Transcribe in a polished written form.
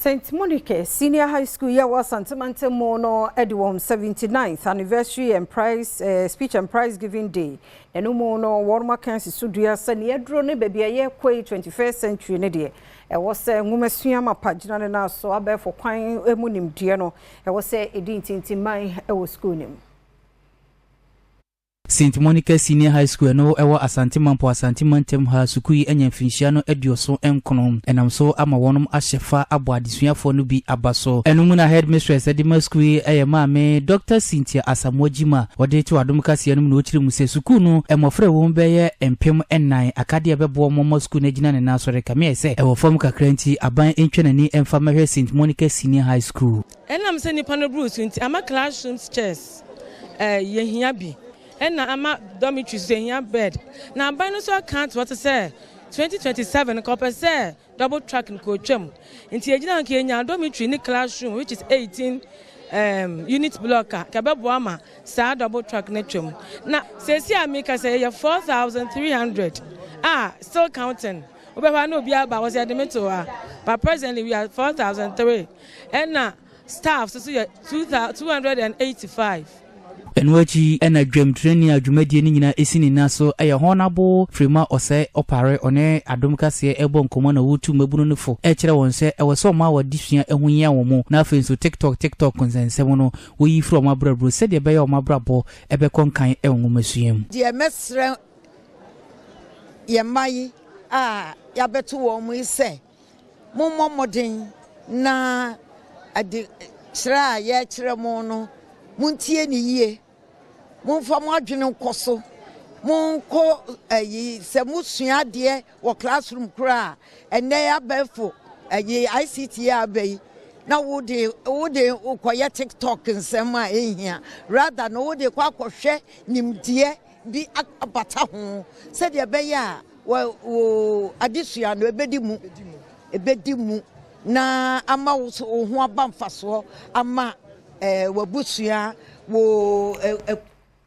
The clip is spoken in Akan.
St. Monica Senior High School ya was Santimante Mono Edwom 79th anniversary and prize speech and prize giving day. Enu mono warma kansi suduya sani edro ne baby aye kwai 21st century ne de. E was ngumesua mapagina ne na so abe for kwan emu nimdie no. E was edi ntintiman e wo school nim. St. Monica Senior High School no ewa Asantimampo Asantimantem ha sukui enyamfinhia no edioso enkonom enam so ama wonum ahyefa abo adesuafo no bi abaso enum na headmistress edima school eyemame Dr. Cynthia Asamojima wode ti Adom Kasee no no chiri mu se sukuu no emofre won beye empem ennan akade ebebo momo school na gina ne na so rekame ese ewo fam kakranti aban entwenani emfa mahwe St. Monica Senior High School enam se nipa no bruce nti ama classrooms chairs yehia bi and ama dormitory saying bed. Now by no so account what to say 2027 copper say double track in coachum. In Tiajina Kenya dormitory in the classroom which is 18 unit blocker. Kababuama sa double track netum. Now says here make us say 4,300. Still counting. No be about was the metal, but presently we are 4,003 and now staff so 285. Enwachi ena dwam training adwumadie ni nyina esini naso eye honabo frima ose opare one Adom Kasee ebo nkomo na wotu mabunu nfo e kire won se e woso ma wadisua ehunye womo na afenso TikTok konsensem no wo yi from abrabro se de be ye omabrabo ebe konkan e nwomasuam de mesre ye mai ya beto wo mu ise mommodin na ade kira ye kire mo no muntie ni yie munfa mo adwene nkoso munko se musua de wo classroom kura ene ya befo ICT ya bai na wo de ukoye TikTok nsema ehia rather no wo de kwa kohwe nimdie bi abata ho se de be ya wo adisua no ebedi mu na ama wo ho aba mfaso ama wabusua wo